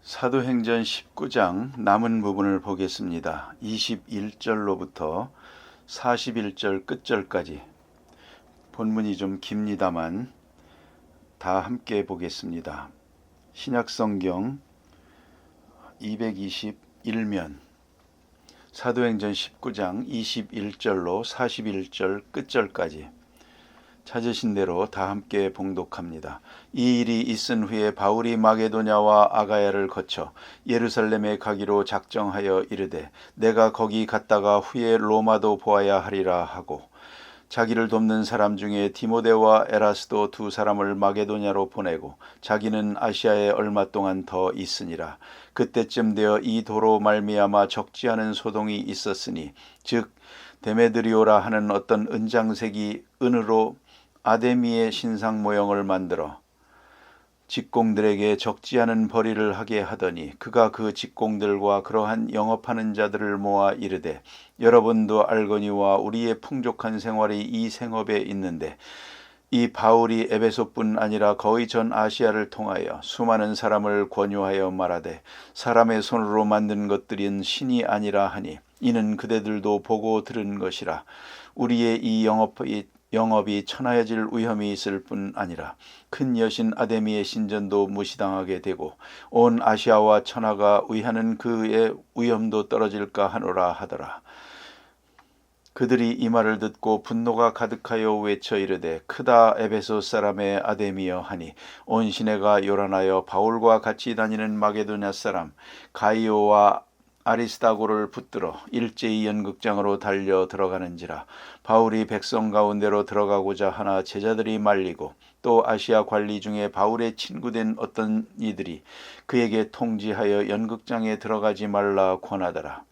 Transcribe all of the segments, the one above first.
사도행전 19장 남은 부분을 보겠습니다. 21절로부터 41절 끝절까지. 본문이 좀 깁니다만 다 함께 보겠습니다. 신약성경 221면 사도행전 19장 21절로 41절 끝절까지 찾으신 대로 다 함께 봉독합니다. 이 일이 있은 후에 바울이 마게도냐와 아가야를 거쳐 예루살렘에 가기로 작정하여 이르되 내가 거기 갔다가 후에 로마도 보아야 하리라 하고 자기를 돕는 사람 중에 디모데와 에라스도 두 사람을 마게도냐로 보내고 자기는 아시아에 얼마 동안 더 있으니라. 그때쯤 되어 이 도로 말미암아 적지 않은 소동이 있었으니 즉 데메드리오라 하는 어떤 은장색이 은으로 아데미의 신상 모형을 만들어 직공들에게 적지 않은 벌이를 하게 하더니 그가 그 직공들과 그러한 영업하는 자들을 모아 이르되 여러분도 알거니와 우리의 풍족한 생활이 이 생업에 있는데 이 바울이 에베소뿐 아니라 거의 전 아시아를 통하여 수많은 사람을 권유하여 말하되 사람의 손으로 만든 것들은 신이 아니라 하니 이는 그대들도 보고 들은 것이라. 우리의 이 영업이 천하여질 위험이 있을 뿐 아니라 큰 여신 아데미의 신전도 무시당하게 되고 온 아시아와 천하가 의하는 그의 위엄도 떨어질까 하노라 하더라. 그들이 이 말을 듣고 분노가 가득하여 외쳐 이르되 크다 에베소 사람의 아데미여 하니 온 시내가 요란하여 바울과 같이 다니는 마게도냐 사람 가이오와 아리스다고를 붙들어 일제히 연극장으로 달려 들어가는지라. 바울이 백성 가운데로 들어가고자 하나 제자들이 말리고 또 아시아 관리 중에 바울의 친구된 어떤 이들이 그에게 통지하여 연극장에 들어가지 말라 권하더라.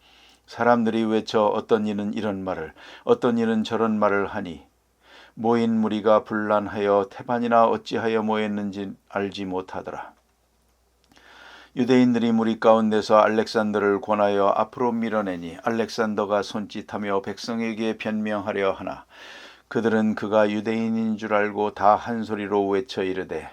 사람들이 외쳐 어떤 이는 이런 말을 어떤 이는 저런 말을 하니 모인 무리가 분란하여 태반이나 어찌하여 모였는지 알지 못하더라. 유대인들이 무리 가운데서 알렉산더를 권하여 앞으로 밀어내니 알렉산더가 손짓하며 백성에게 변명하려 하나 그들은 그가 유대인인 줄 알고 다 한 소리로 외쳐 이르되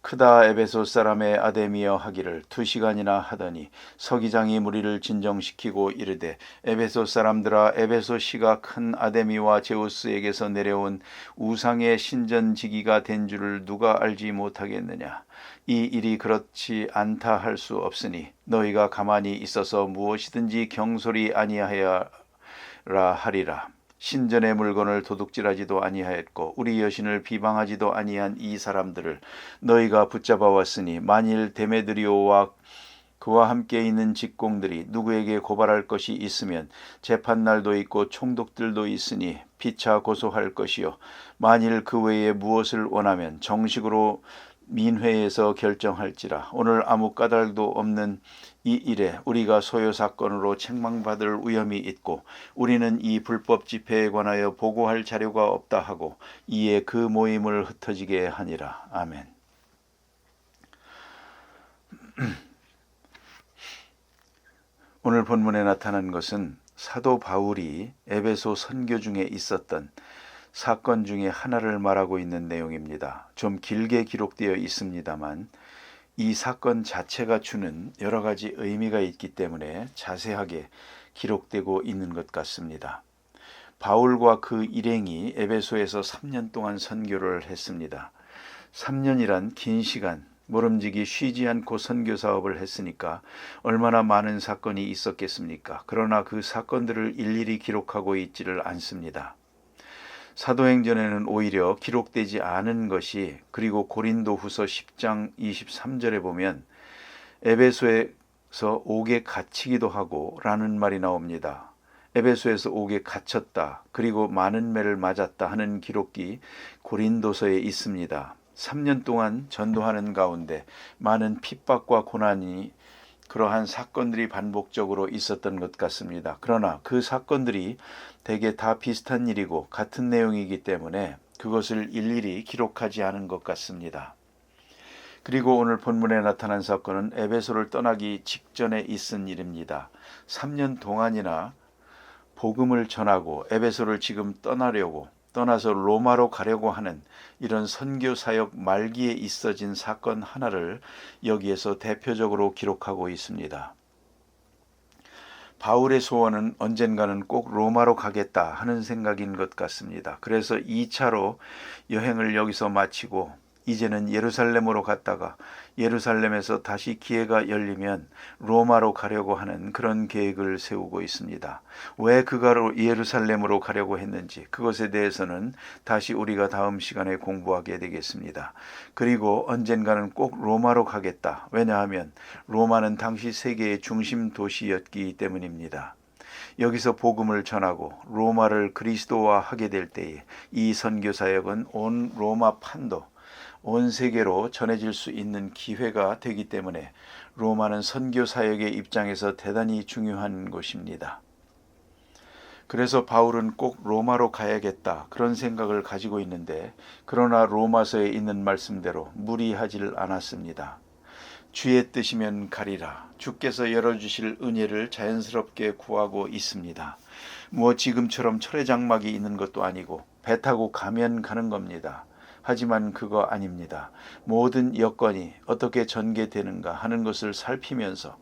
크다 에베소 사람의 아데미여 하기를 2시간이나 하더니 서기장이 무리를 진정시키고 이르되 에베소 사람들아 에베소시가 큰 아데미와 제우스에게서 내려온 우상의 신전지기가 된 줄을 누가 알지 못하겠느냐. 이 일이 그렇지 않다 할 수 없으니 너희가 가만히 있어서 무엇이든지 경솔히 아니하여라 하리라. 신전의 물건을 도둑질하지도 아니하였고 우리 여신을 비방하지도 아니한 이 사람들을 너희가 붙잡아 왔으니 만일 데메드리오와 그와 함께 있는 직공들이 누구에게 고발할 것이 있으면 재판날도 있고 총독들도 있으니 피차 고소할 것이요 만일 그 외에 무엇을 원하면 정식으로 민회에서 결정할지라. 오늘 아무 까닭도 없는 이 일에 우리가 소요 사건으로 책망받을 위험이 있고 우리는 이 불법 집회에 관하여 보고할 자료가 없다 하고 이에 그 모임을 흩어지게 하니라. 아멘. 오늘 본문에 나타난 것은 사도 바울이 에베소 선교 중에 있었던 사건 중에 하나를 말하고 있는 내용입니다. 좀 길게 기록되어 있습니다만 이 사건 자체가 주는 여러 가지 의미가 있기 때문에 자세하게 기록되고 있는 것 같습니다. 바울과 그 일행이 에베소에서 3년 동안 선교를 했습니다. 3년이란 긴 시간, 모름지기 쉬지 않고 선교 사업을 했으니까 얼마나 많은 사건이 있었겠습니까? 그러나 그 사건들을 일일이 기록하고 있지를 않습니다. 사도행전에는 오히려 기록되지 않은 것이 그리고 고린도후서 10장 23절에 보면 에베소에서 옥에 갇히기도 하고 라는 말이 나옵니다. 에베소에서 옥에 갇혔다 그리고 많은 매를 맞았다 하는 기록이 고린도서에 있습니다. 3년 동안 전도하는 가운데 많은 핍박과 고난이 그러한 사건들이 반복적으로 있었던 것 같습니다. 그러나 그 사건들이 대개 다 비슷한 일이고 같은 내용이기 때문에 그것을 일일이 기록하지 않은 것 같습니다. 그리고 오늘 본문에 나타난 사건은 에베소를 떠나기 직전에 있은 일입니다. 3년 동안이나 복음을 전하고 에베소를 지금 떠나려고 떠나서 로마로 가려고 하는 이런 선교 사역 말기에 있어진 사건 하나를 여기에서 대표적으로 기록하고 있습니다. 바울의 소원은 언젠가는 꼭 로마로 가겠다 하는 생각인 것 같습니다. 그래서 2차로 여행을 여기서 마치고 이제는 예루살렘으로 갔다가 예루살렘에서 다시 기회가 열리면 로마로 가려고 하는 그런 계획을 세우고 있습니다. 왜 그가 예루살렘으로 가려고 했는지 그것에 대해서는 다시 우리가 다음 시간에 공부하게 되겠습니다. 그리고 언젠가는 꼭 로마로 가겠다. 왜냐하면 로마는 당시 세계의 중심 도시였기 때문입니다. 여기서 복음을 전하고 로마를 그리스도화하게 될 때에 이 선교사역은 온 로마 판도 온 세계로 전해질 수 있는 기회가 되기 때문에 로마는 선교 사역의 입장에서 대단히 중요한 곳입니다. 그래서 바울은 꼭 로마로 가야겠다 그런 생각을 가지고 있는데 그러나 로마서에 있는 말씀대로 무리하지를 않았습니다. 주의 뜻이면 가리라. 주께서 열어주실 은혜를 자연스럽게 구하고 있습니다. 뭐 지금처럼 철의 장막이 있는 것도 아니고 배 타고 가면 가는 겁니다. 하지만 그거 아닙니다. 모든 여건이 어떻게 전개되는가 하는 것을 살피면서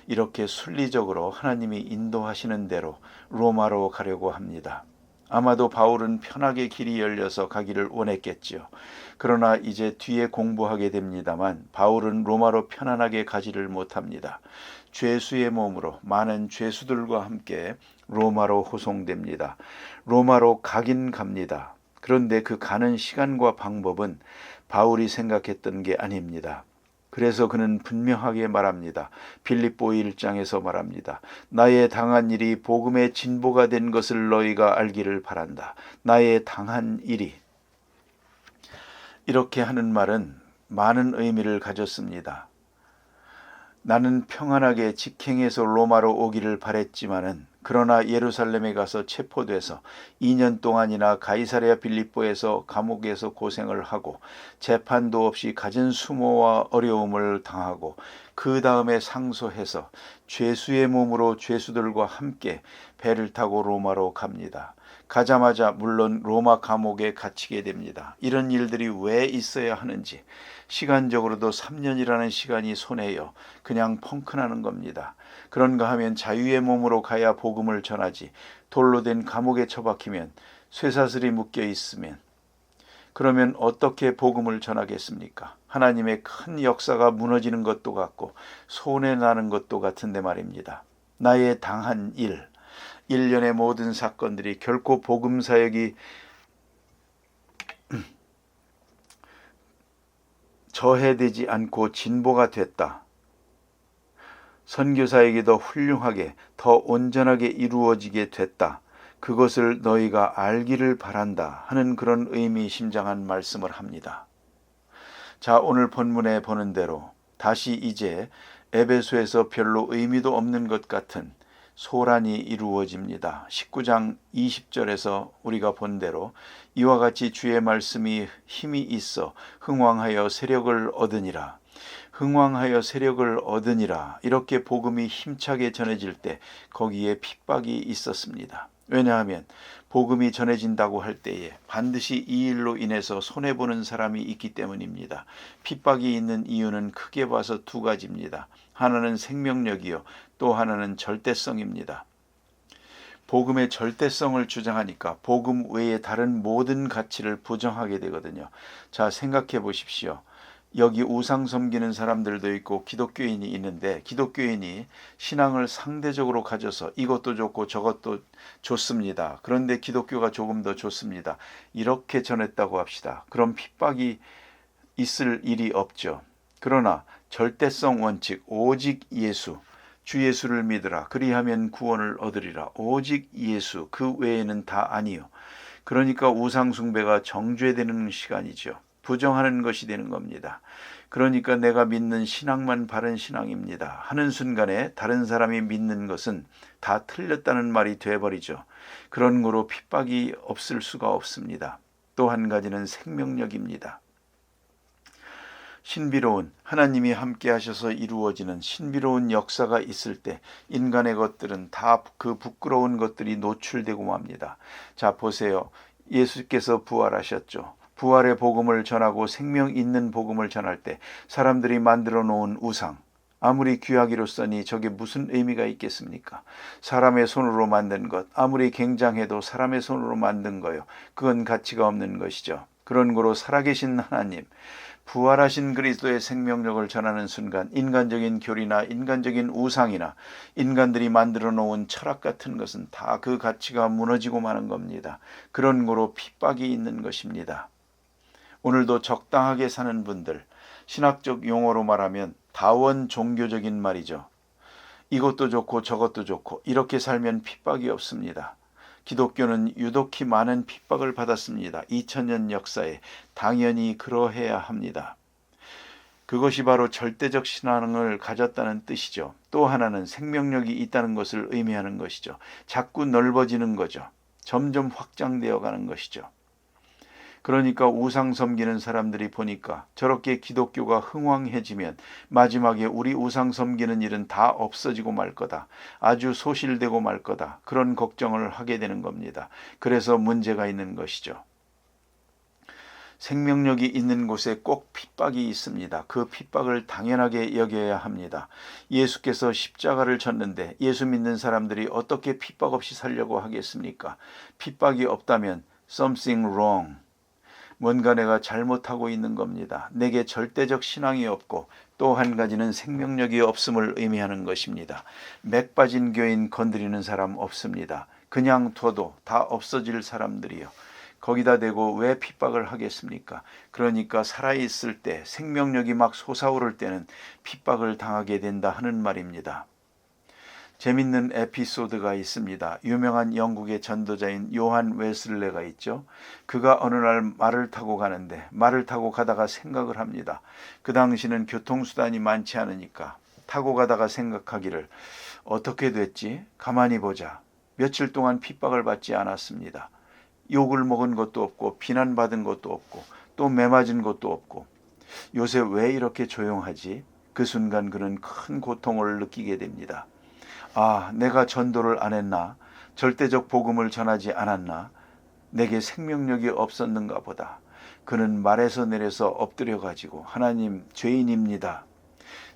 이렇게 순리적으로 하나님이 인도하시는 대로 로마로 가려고 합니다. 아마도 바울은 편하게 길이 열려서 가기를 원했겠지요. 그러나 이제 뒤에 공부하게 됩니다만 바울은 로마로 편안하게 가지를 못합니다. 죄수의 몸으로 많은 죄수들과 함께 로마로 호송됩니다. 로마로 가긴 갑니다. 그런데 그 가는 시간과 방법은 바울이 생각했던 게 아닙니다. 그래서 그는 분명하게 말합니다. 빌립보 1장에서 말합니다. 나의 당한 일이 복음의 진보가 된 것을 너희가 알기를 바란다. 나의 당한 일이. 이렇게 하는 말은 많은 의미를 가졌습니다. 나는 평안하게 직행해서 로마로 오기를 바랬지만은 그러나 예루살렘에 가서 체포돼서 2년 동안이나 가이사랴 빌립보에서 감옥에서 고생을 하고 재판도 없이 갖은 수모와 어려움을 당하고 그 다음에 상소해서 죄수의 몸으로 죄수들과 함께 배를 타고 로마로 갑니다. 가자마자 물론 로마 감옥에 갇히게 됩니다. 이런 일들이 왜 있어야 하는지 시간적으로도 3년이라는 시간이 손해요. 그냥 펑크나는 겁니다. 그런가 하면 자유의 몸으로 가야 복음을 전하지 돌로 된 감옥에 처박히면 쇠사슬이 묶여 있으면 그러면 어떻게 복음을 전하겠습니까? 하나님의 큰 역사가 무너지는 것도 같고 손해나는 것도 같은데 말입니다. 나의 당한 일, 일련의 모든 사건들이 결코 복음 사역이 저해되지 않고 진보가 됐다. 선교사에게 더 훌륭하게 더 온전하게 이루어지게 됐다. 그것을 너희가 알기를 바란다 하는 그런 의미심장한 말씀을 합니다. 자, 오늘 본문에 보는 대로 다시 이제 에베소에서 별로 의미도 없는 것 같은 소란이 이루어집니다. 19장 20절에서 우리가 본 대로 이와 같이 주의 말씀이 힘이 있어 흥왕하여 세력을 얻으니라. 흥왕하여 세력을 얻으니라. 이렇게 복음이 힘차게 전해질 때 거기에 핍박이 있었습니다. 왜냐하면 복음이 전해진다고 할 때에 반드시 이 일로 인해서 손해보는 사람이 있기 때문입니다. 핍박이 있는 이유는 크게 봐서 두 가지입니다. 하나는 생명력이요, 또 하나는 절대성입니다. 복음의 절대성을 주장하니까 복음 외에 다른 모든 가치를 부정하게 되거든요. 자, 생각해 보십시오. 여기 우상 섬기는 사람들도 있고 기독교인이 있는데 기독교인이 신앙을 상대적으로 가져서 이것도 좋고 저것도 좋습니다. 그런데 기독교가 조금 더 좋습니다. 이렇게 전했다고 합시다. 그럼 핍박이 있을 일이 없죠. 그러나 절대성 원칙, 오직 예수, 주 예수를 믿으라. 그리하면 구원을 얻으리라. 오직 예수, 그 외에는 다 아니요. 그러니까 우상 숭배가 정죄되는 시간이죠. 부정하는 것이 되는 겁니다. 그러니까 내가 믿는 신앙만 바른 신앙입니다 하는 순간에 다른 사람이 믿는 것은 다 틀렸다는 말이 돼버리죠. 그런 거로 핍박이 없을 수가 없습니다. 또 한 가지는 생명력입니다. 신비로운 하나님이 함께 하셔서 이루어지는 신비로운 역사가 있을 때 인간의 것들은 다 그 부끄러운 것들이 노출되고 맙니다. 자, 보세요. 예수께서 부활하셨죠. 부활의 복음을 전하고 생명 있는 복음을 전할 때 사람들이 만들어 놓은 우상, 아무리 귀하기로서니 저게 무슨 의미가 있겠습니까? 사람의 손으로 만든 것, 아무리 굉장해도 사람의 손으로 만든 거요. 그건 가치가 없는 것이죠. 그런 거로 살아계신 하나님, 부활하신 그리스도의 생명력을 전하는 순간 인간적인 교리나 인간적인 우상이나 인간들이 만들어 놓은 철학 같은 것은 다 그 가치가 무너지고 마는 겁니다. 그런 거로 핍박이 있는 것입니다. 오늘도 적당하게 사는 분들, 신학적 용어로 말하면 다원 종교적인 말이죠. 이것도 좋고 저것도 좋고 이렇게 살면 핍박이 없습니다. 기독교는 유독히 많은 핍박을 받았습니다. 2000년 역사에 당연히 그러해야 합니다. 그것이 바로 절대적 신앙을 가졌다는 뜻이죠. 또 하나는 생명력이 있다는 것을 의미하는 것이죠. 자꾸 넓어지는 거죠. 점점 확장되어 가는 것이죠. 그러니까 우상 섬기는 사람들이 보니까 저렇게 기독교가 흥왕해지면 마지막에 우리 우상 섬기는 일은 다 없어지고 말 거다. 아주 소실되고 말 거다. 그런 걱정을 하게 되는 겁니다. 그래서 문제가 있는 것이죠. 생명력이 있는 곳에 꼭 핍박이 있습니다. 그 핍박을 당연하게 여겨야 합니다. 예수께서 십자가를 졌는데 예수 믿는 사람들이 어떻게 핍박 없이 살려고 하겠습니까? 핍박이 없다면 something wrong. 뭔가 내가 잘못하고 있는 겁니다. 내게 절대적 신앙이 없고 또 한 가지는 생명력이 없음을 의미하는 것입니다. 맥 빠진 교인 건드리는 사람 없습니다. 그냥 둬도 다 없어질 사람들이요. 거기다 대고 왜 핍박을 하겠습니까? 그러니까 살아있을 때 생명력이 막 솟아오를 때는 핍박을 당하게 된다 하는 말입니다. 재밌는 에피소드가 있습니다. 유명한 영국의 전도자인 요한 웨슬레가 있죠. 그가 어느 날 말을 타고 가는데 말을 타고 가다가 생각을 합니다. 그 당시는 교통수단이 많지 않으니까 타고 가다가 생각하기를 어떻게 됐지? 가만히 보자. 며칠 동안 핍박을 받지 않았습니다. 욕을 먹은 것도 없고 비난받은 것도 없고 또 매맞은 것도 없고 요새 왜 이렇게 조용하지? 그 순간 그는 큰 고통을 느끼게 됩니다. 아, 내가 전도를 안 했나? 절대적 복음을 전하지 않았나? 내게 생명력이 없었는가 보다. 그는 말에서 내려서 엎드려 가지고 하나님, 죄인입니다.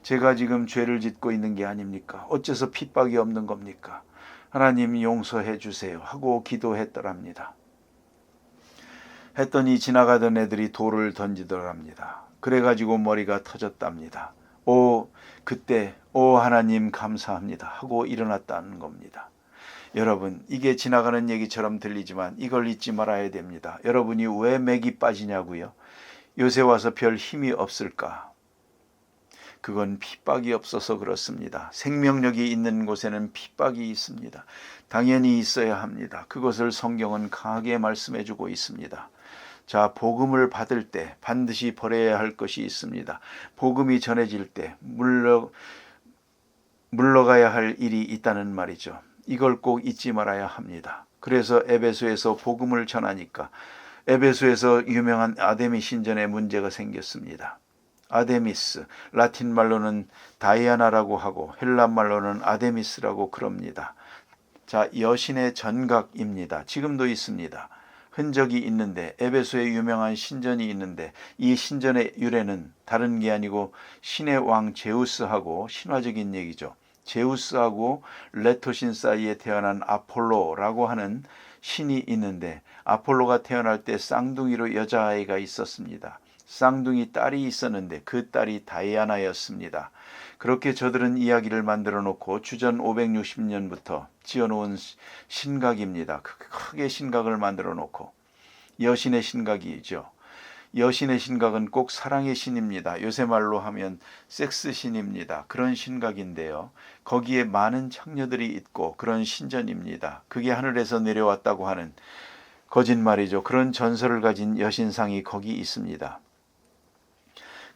제가 지금 죄를 짓고 있는 게 아닙니까? 어째서 핍박이 없는 겁니까? 하나님 용서해 주세요 하고 기도했더랍니다. 했더니 지나가던 애들이 돌을 던지더랍니다. 그래가지고 머리가 터졌답니다. 그때 하나님 감사합니다 하고 일어났다는 겁니다. 여러분, 이게 지나가는 얘기처럼 들리지만 이걸 잊지 말아야 됩니다. 여러분이 왜 맥이 빠지냐고요? 요새 와서 별 힘이 없을까? 그건 핍박이 없어서 그렇습니다. 생명력이 있는 곳에는 핍박이 있습니다. 당연히 있어야 합니다. 그것을 성경은 강하게 말씀해주고 있습니다. 자, 복음을 받을 때 반드시 버려야 할 것이 있습니다. 복음이 전해질 때 물러가야 할 일이 있다는 말이죠. 이걸 꼭 잊지 말아야 합니다. 그래서 에베소에서 복음을 전하니까 에베소에서 유명한 아데미 신전에 문제가 생겼습니다. 아데미스, 라틴 말로는 다이아나라고 하고 헬란 말로는 아데미스라고 그럽니다. 자, 여신의 전각입니다. 지금도 있습니다. 흔적이 있는데 에베소에 유명한 신전이 있는데 이 신전의 유래는 다른 게 아니고 신의 왕 제우스하고 신화적인 얘기죠. 제우스하고 레토신 사이에 태어난 아폴로라고 하는 신이 있는데 아폴로가 태어날 때 쌍둥이로 여자아이가 있었습니다. 쌍둥이 딸이 있었는데 그 딸이 다이아나였습니다. 그렇게 저들은 이야기를 만들어 놓고 주전 560년부터 지어놓은 신각입니다. 크게 신각을 만들어 놓고 여신의 신각이죠. 여신의 신각은 꼭 사랑의 신입니다. 요새 말로 하면 섹스 신입니다. 그런 신각인데요. 거기에 많은 창녀들이 있고 그런 신전입니다. 그게 하늘에서 내려왔다고 하는 거짓말이죠. 그런 전설을 가진 여신상이 거기 있습니다.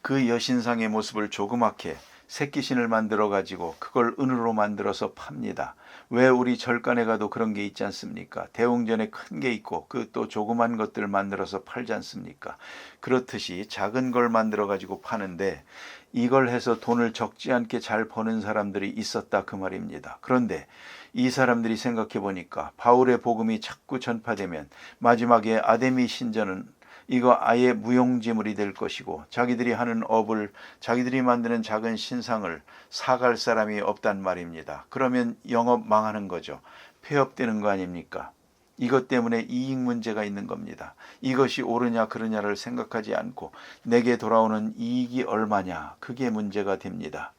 그 여신상의 모습을 조그맣게 새끼신을 만들어 가지고 그걸 은으로 만들어서 팝니다. 왜 우리 절간에 가도 그런 게 있지 않습니까? 대웅전에 큰 게 있고 그 또 조그만 것들 만들어서 팔지 않습니까? 그렇듯이 작은 걸 만들어 가지고 파는데 이걸 해서 돈을 적지 않게 잘 버는 사람들이 있었다 그 말입니다. 그런데 이 사람들이 생각해 보니까 바울의 복음이 자꾸 전파되면 마지막에 아데미 신전은 이거 아예 무용지물이 될 것이고 자기들이 하는 업을, 자기들이 만드는 작은 신상을 사갈 사람이 없단 말입니다. 그러면 영업 망하는 거죠. 폐업되는 거 아닙니까? 이것 때문에 이익 문제가 있는 겁니다. 이것이 옳으냐 그르냐를 생각하지 않고 내게 돌아오는 이익이 얼마냐, 그게 문제가 됩니다.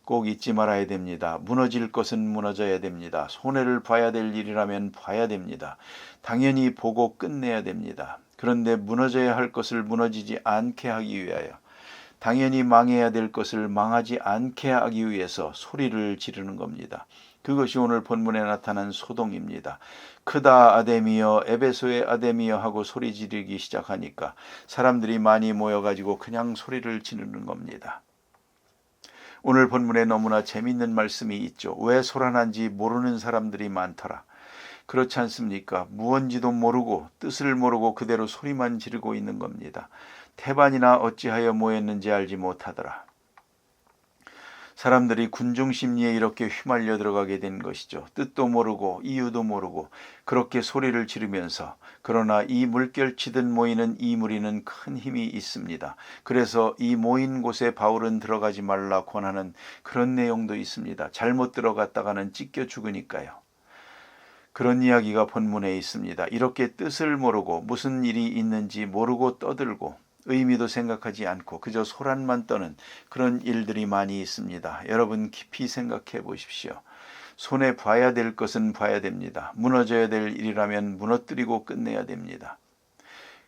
꼭 잊지 말아야 됩니다. 무너질 것은 무너져야 됩니다. 손해를 봐야 될 일이라면 봐야 됩니다. 당연히 보고 끝내야 됩니다. 그런데 무너져야 할 것을 무너지지 않게 하기 위하여, 당연히 망해야 될 것을 망하지 않게 하기 위해서 소리를 지르는 겁니다. 그것이 오늘 본문에 나타난 소동입니다. 크다 아데미여, 에베소의 아데미여 하고 소리 지르기 시작하니까 사람들이 많이 모여가지고 그냥 소리를 지르는 겁니다. 오늘 본문에 너무나 재미있는 말씀이 있죠. 왜 소란한지 모르는 사람들이 많더라. 그렇지 않습니까? 무언지도 모르고 뜻을 모르고 그대로 소리만 지르고 있는 겁니다. 태반이나 어찌하여 모였는지 알지 못하더라. 사람들이 군중심리에 이렇게 휘말려 들어가게 된 것이죠. 뜻도 모르고 이유도 모르고 그렇게 소리를 지르면서, 그러나 이 물결치듯 모이는 이 무리는 큰 힘이 있습니다. 그래서 이 모인 곳에 바울은 들어가지 말라 권하는 그런 내용도 있습니다. 잘못 들어갔다가는 찢겨 죽으니까요. 그런 이야기가 본문에 있습니다. 이렇게 뜻을 모르고 무슨 일이 있는지 모르고 떠들고 의미도 생각하지 않고 그저 소란만 떠는 그런 일들이 많이 있습니다. 여러분 깊이 생각해 보십시오. 손에 봐야 될 것은 봐야 됩니다. 무너져야 될 일이라면 무너뜨리고 끝내야 됩니다.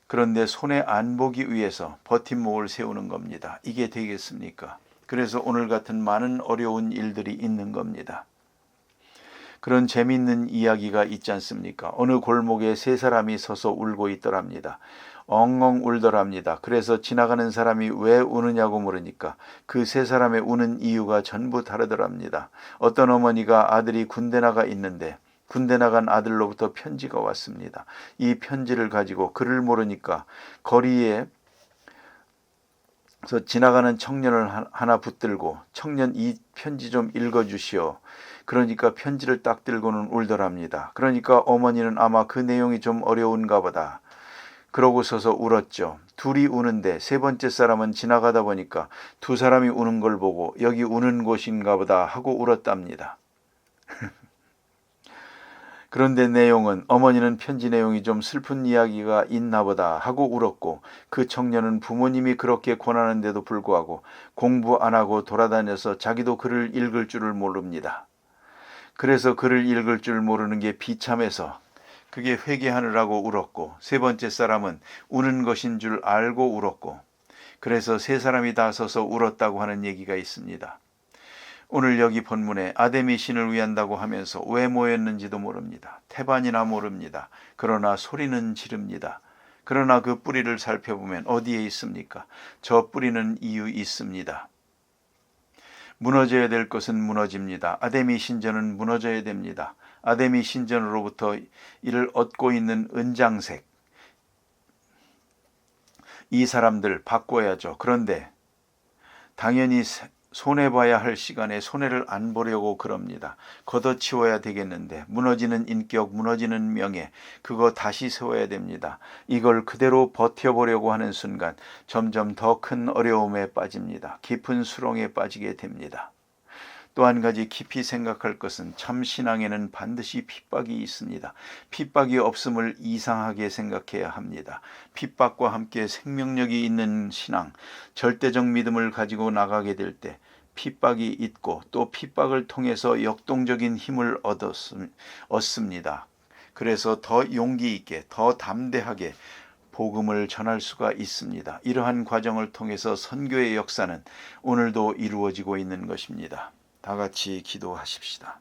그런데 손에 안 보기 위해서 버팀목을 세우는 겁니다. 이게 되겠습니까? 그래서 오늘 같은 많은 어려운 일들이 있는 겁니다. 그런 재미있는 이야기가 있지 않습니까? 어느 골목에 세 사람이 서서 울고 있더랍니다. 엉엉 울더랍니다. 그래서 지나가는 사람이 왜 우느냐고 물으니까 그 세 사람의 우는 이유가 전부 다르더랍니다. 어떤 어머니가 아들이 군대 나가 있는데 군대 나간 아들로부터 편지가 왔습니다. 이 편지를 가지고 글을 모르니까 거리에 그래서 지나가는 청년을 하나 붙들고 청년 이 편지 좀 읽어주시오. 그러니까 편지를 딱 들고는 울더랍니다. 그러니까 어머니는 아마 그 내용이 좀 어려운가 보다. 그러고 서서 울었죠. 둘이 우는데 세 번째 사람은 지나가다 보니까 두 사람이 우는 걸 보고 여기 우는 곳인가 보다 하고 울었답니다. 그런데 내용은 어머니는 편지 내용이 좀 슬픈 이야기가 있나 보다 하고 울었고 그 청년은 부모님이 그렇게 권하는데도 불구하고 공부 안 하고 돌아다녀서 자기도 글을 읽을 줄을 모릅니다. 그래서 글을 읽을 줄 모르는 게 비참해서 그게 회개하느라고 울었고 세 번째 사람은 우는 것인 줄 알고 울었고 그래서 세 사람이 다 서서 울었다고 하는 얘기가 있습니다. 오늘 여기 본문에 아데미 신을 위한다고 하면서 왜 모였는지도 모릅니다. 태반이나 모릅니다. 그러나 소리는 지릅니다. 그러나 그 뿌리를 살펴보면 어디에 있습니까? 저 뿌리는 이유 있습니다. 무너져야 될 것은 무너집니다. 아데미 신전은 무너져야 됩니다. 아데미 신전으로부터 이를 얻고 있는 은장색, 이 사람들 바꿔야죠. 그런데 당연히 손해봐야 할 시간에 손해를 안 보려고 그럽니다. 걷어치워야 되겠는데 무너지는 인격, 무너지는 명예, 그거 다시 세워야 됩니다. 이걸 그대로 버텨보려고 하는 순간 점점 더 큰 어려움에 빠집니다. 깊은 수렁에 빠지게 됩니다. 또 한 가지 깊이 생각할 것은 참 신앙에는 반드시 핍박이 있습니다. 핍박이 없음을 이상하게 생각해야 합니다. 핍박과 함께 생명력이 있는 신앙, 절대적 믿음을 가지고 나가게 될 때 핍박이 있고 또 핍박을 통해서 역동적인 힘을 얻습니다. 그래서 더 용기 있게, 더 담대하게 복음을 전할 수가 있습니다. 이러한 과정을 통해서 선교의 역사는 오늘도 이루어지고 있는 것입니다. 다 같이 기도하십시다.